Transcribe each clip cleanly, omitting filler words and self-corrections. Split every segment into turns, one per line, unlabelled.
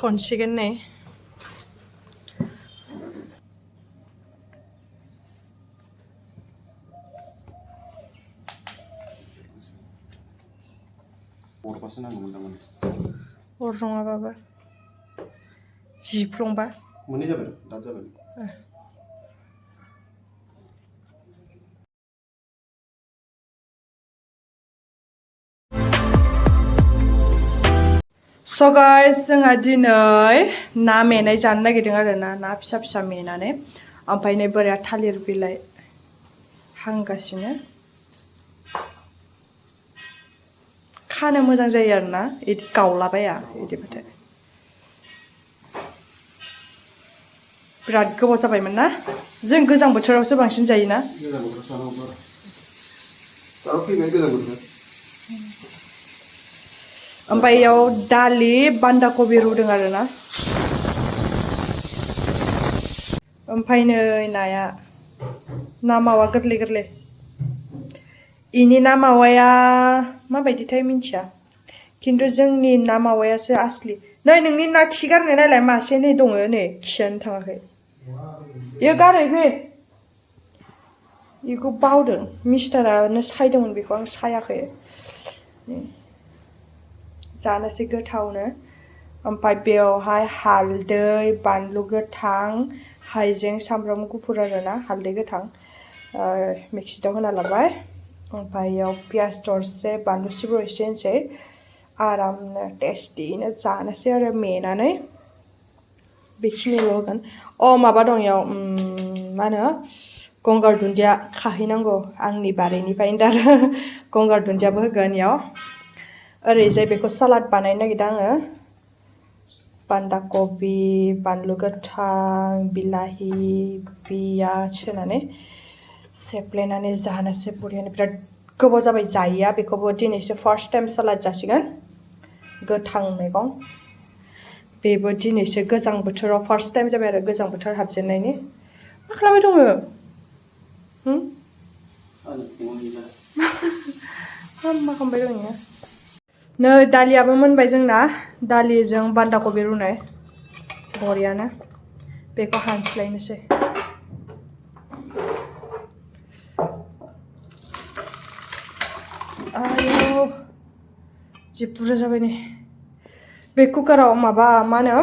थनसिगोन नै
अरबासो नांगौमोन दामानि
अर नङाबाबो जिफ्लंबा
मोननै जाबाय दा जाबाय
So guys, जोंहा दिनै ना मेनाय जानो नागिरदों आरो ना फिसा फिसा मेनानै ओमफ्राय नै बोराया थालिर बिलाइ हांगासिनो खानो मोजां जायो आरो ना इदि गावलाबाया इदिबाथाय बिराद गोबाव जाबायमोन ना जों गोजां बोथोरावसो बांसिन जायोना
गोजां बोथोराव दाउ फैबाय गोजां बोथोर
ओमफ्राय इयाव दालि बान्दा कबि रुदों आरो ना ओमफ्राय नै नाया ना मावा गोरलै गोरलै इनि ना मावाया माबायदिथाय मिन्थिया खिन्थु जोंनि ना मावायासो आसलि नै नोंनि ना खि गारनाय नायलाय मासे नै दङ नै खियानो थाङाखै इयो गारहै इखौ बावदों मिस्टारानो सायदोंमोन बेखौ आं सायाखै जानोसै गोथावनो ओमफ्राय बेयावहाय हालदै बानलु गोथां हाइजें सामब्राम गुफुर आरोना हालदै गोथां मिक्सिआव होना लाबाय ओमफ्राय इयाव पियास दरसे बानलु सिब्र एसे होनोसै आरामनो टेस्टिनो जानोसै आरो मेनानै बेखिनिल' होगोन माबा दं इयाव मा होनो गंगार दुन्दिया खाहैनांगौ आंनि बारिनिफ्रायनो दा गंगार दुन्दियाबो होगोन इयाव ओरैजाय बेखौ सालाद बानायनो नागिरदों आङो बान्दा कबि बानलु गोथां बिलाहि पियाज होनानै सेफ्लेनानै जानोसै बरियानो बिराद गोबाव जाबाय जायैया बेखौबो दिनैसो फार्स्ट टाइम सालाद जासिगोन गोथां मैगं बेबो दिनैसो गोजां बोथोराव फार्स्ट टाइम जाबाय आरो गोजां बोथोर हाबजेननायनि मा खालामबाय दङ मा खालामबाय दङ नै दालियाबो मोनबाय जोंना दालिजों बान्दा कबि रुनाय बरियानो बेखौ हानस्लायनोसै आयौ जि बुरजा जाबाय नै बे कुकाराव माबा मा होनो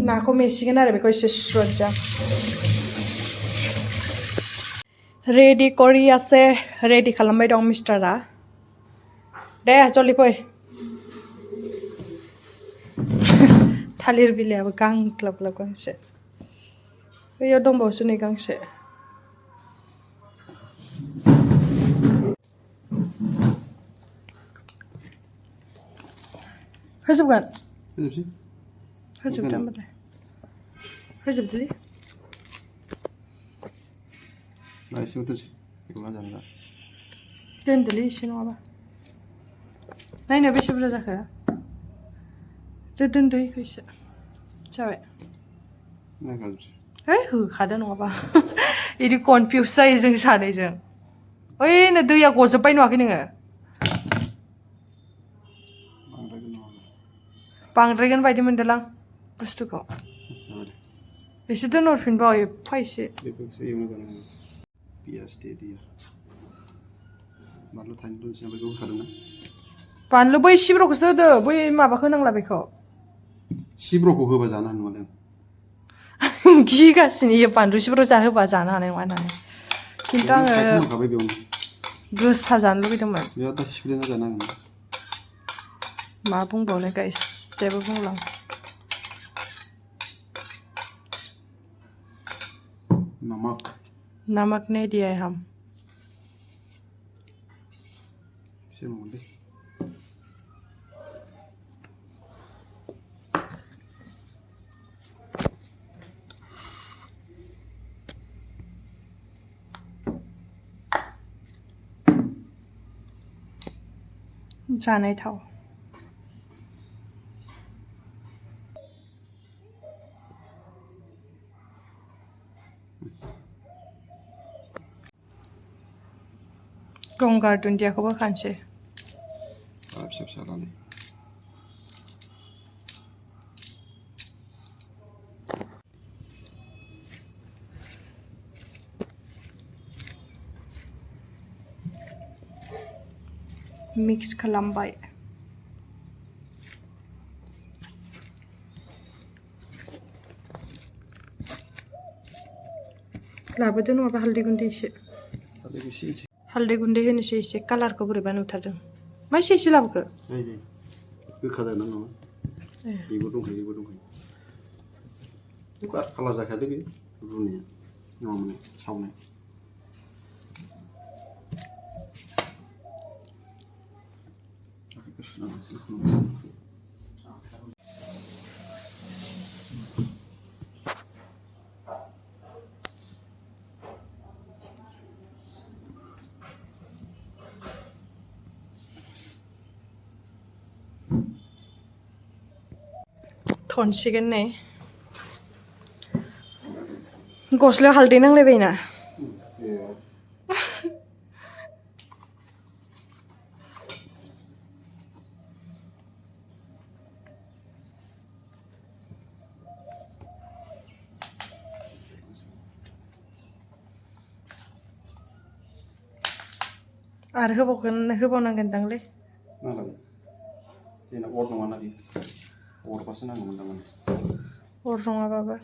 नाखौ मेसिगोन आरो बेखौ एसे सुस्र'नोसै रेडि करि आसे रेडि खालामबाय दं मिस्टारा दे जल्दि फै थालिर बिलाइयाबो गांग्लाब ग्लाब गांसे बैयाव दंबावोसो नै गांसे होजोबगोन होजोबदो होमबालाय होजोबदोलै दोनदोलै एसे नङाबा नायनो बेसे बुरजा जाखो दोनदो इखौ एसे जाबाय है होखादो नङाबा इदि कनफिउस जायो जों सानैजों ओइनो दैया गजोबबाय नुवाखै नोङो बांद्रायगोन बायदि मोनदोलां बुस्थुखौ एसे दोनहरफिनबाव एफा एसे बानलु बै सिब्र'खौसो होदो बै माबाखौ होनांला बेखौ
सिब्र'खौ होबा जानो हानाय नङा
गिगासिनो इयो बानलु सिब्र' जाहोबा जानो हानाय नङा होननानै खिन्थु आङो गोसा जानो लुगैदोंमोन मा बुंबावनो गाइस जेबो बुंलां नमक नहीं दिया है हम जानाय थाव गंगार दुन्दियाखौबो खानोसै
फिसा फिसा लानाय
मिक्स खालामबाय लाबोदो नङाबा हालदै गुन्दै एसे हालदै गुन्दै होनोसै एसे कालारखौ बोरैबा नुथारदों मा एसे लाबोखो
गोखा जाना नङा बेबो दंखायो कालार जाखादो बे रुनाया नङा माने सावनाय
थनसिगोन नै गस्लायाव हालदै नांलायबायना आरो होबावनांगोनदांलै
नांलागोन जोंना अर नङाना बे अरबासो नांगौमोन दां माने
अर नङाबाबो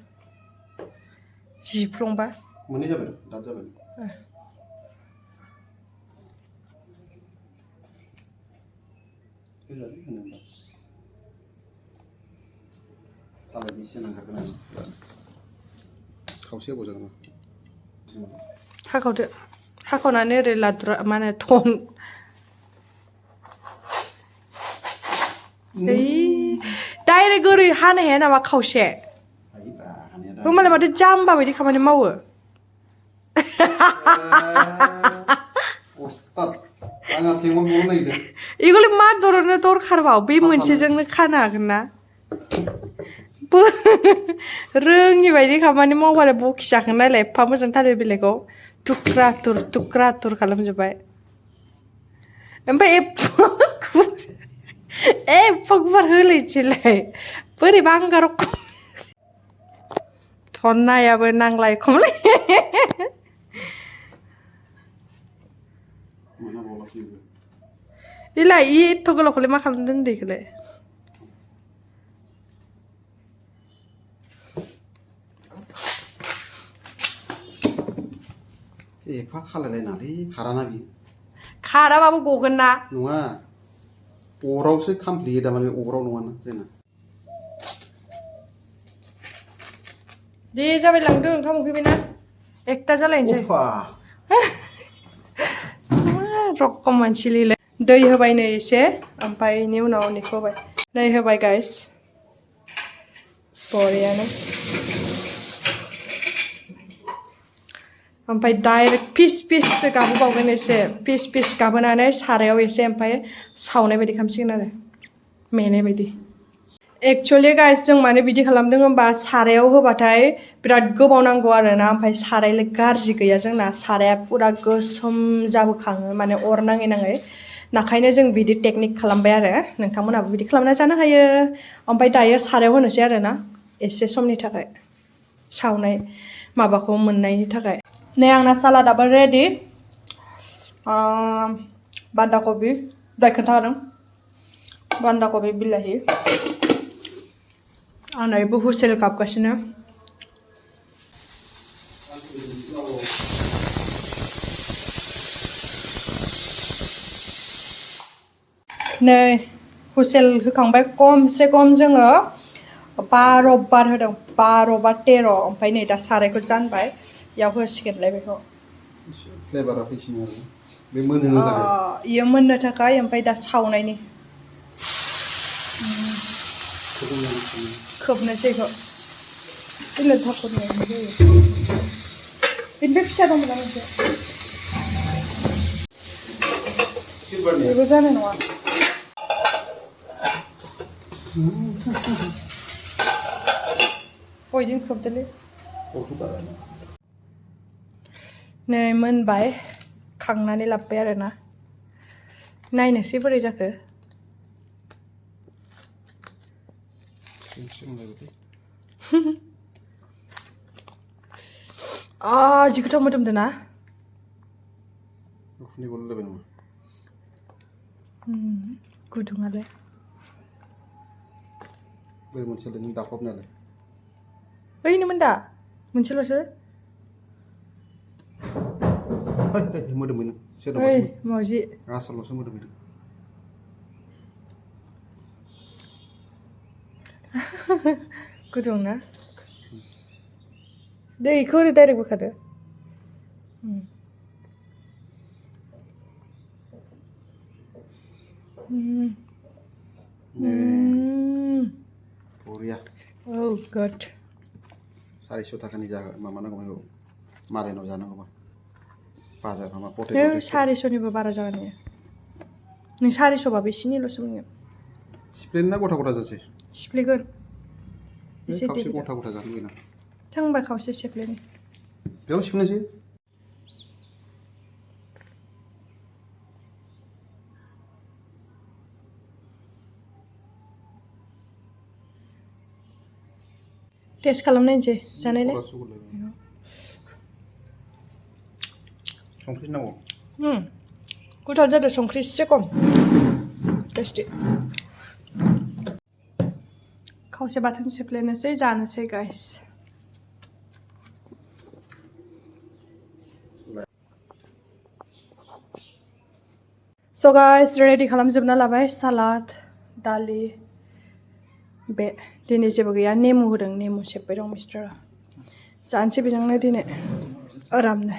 जिफ्लंबा
मोननै जाबाय दाद जाबाय होजायो होनोबा थालिरनि एसे नांखागोन आरो खावसे होबाव जागोन
हाखावदो हाखावनानै ओरै लाद्रा मा होनो थन डाइरेक्ट ओरै हानो हाया नामा खावसे होमबालाय माथो जाम्बा बायदि खामानि मावो एखौलाय मा दरनो दरखारबाव बे मोनसेजोंनो खानो हागोन ना रोङि बायदि खामानि मावबालाय बखिजागोन नायलाय एफा मोजां थालिर बिलाइखौ थुख्रा थुर खालामजोब्बाय ओमफ्राय एफा गुवार होलायसैलाय बोरैबा आंगार थन्नायाबो नांलाय खमलाय इलाय एथ' गोलावखौलाय मा खालामदों होनदों इखौलाय
एफा खालायलायनालै खाराना बियो
खाराबाबो गगोन ना
नङा अरावसो खामफ्लेयो दामाने अराव नङाना जोंना
दे जाबाय लांदो ओंखाम उखैबायना एकथा जालायनोसै रखम मानसिलिलाय दै होबाय नै एसे ओमफ्राय बेनि उनाव निखौ होबाय दै होबाय गाइस बरियानो ओमफ्राय डाइरेक्ट पिस गाबोबावगोन एसे पिस गाबोनानै सारायाव एसे ओमफ्राय सावनाय बायदि खालामसिगोन आरो मेनाय बायदि एक्चुअलि गाइस जों माने बिदि खालामदों होमबा सारायाव होबाथाय बिराद गोबाव नांगौ आरोना ओमफ्राय सारायलाय गाज्रि गैया जोंना साराया पुरा गोसोम जाबोखाङो माने अर नाङै नाखायनो जों बिदि टेकनिक खालामबाय आरो नोंथांमोनाबो बिदि खालामना जानो हायो ओमफ्राय दायो सारायाव होनोसै आरोना एसे समनि थाखाय सावनाय माबाखौ मोननायनि थाखाय नै आंना सालादाबो रेडि बान्दा कबि दहाय खोन्थाखादों बान्दा कबि बिलाहि आंना बेबो हुसेल गाबगासिनो नै हुसेल होखांबाय खमसे खम जोङो 12 बार होदों 12 बा 13 ओमफ्राय नै दा सारायखौ जानबाय इयाव होसिगोनलाय बेखौ
फ्लेभारा फैसिगोन आरो बे मोननो थाखाय
इयो मोननो थाखाय ओमफ्राय दा सावनायनि खोबनोसै इखौ इनो थाखुरनाय जायो बेनिफ्राय फिसा दंमोन मोनसे बेबो जानाय नङा बयदिन खोबदोलै नै मोनबाय खांनानै लाबोबाय आरोना नायनोसै बोरै जाखो जि गोथाव मोदोमदों ना गुदुङालाय
बोरै मोनसेलाय नों दाफबनायालाय
ओइनोमोन दा मोनसेल'सो
मोदोमो नों
ओइ
सोरनावबासो
मावजि
आसामावसो मोदोमहैदों
गुदुं ना दैखौ ओरै डाइरेक्ट बोखादो
बरिया
Oh good
400 थाखानि माबा नांगौ बेखौ मालायनाव जानांगौबा बाजाराव मा पटेट'
नों 400निबो बारा जागोन नों 400बा बेसेनिल'सो मोनगोन
सिप्लेन ना गथा गथा जासै
सिफ्लेगोन एसे
खावसे
देदो
गथा गथा जानो लुगैना
थांबा खावसे सिफ्लेनि
बेयाव सिफ्लेनोसै
टेस्ट खालामनायनोसै जानायलाय
संख्रि नांगौ
गोथाव जादों संख्रि एसे खम टेस्टि खावसे बाथोन सिफ्लेनोसै जानोसै गाइस स' गाइस रेडि खालामजोबना लाबाय सालाद दालि बे दिनै जेबो गैया नेमु होदों नेमु सेबबाय दं मिस्टारा जानोसै बेजोंनो दिनै आरामनो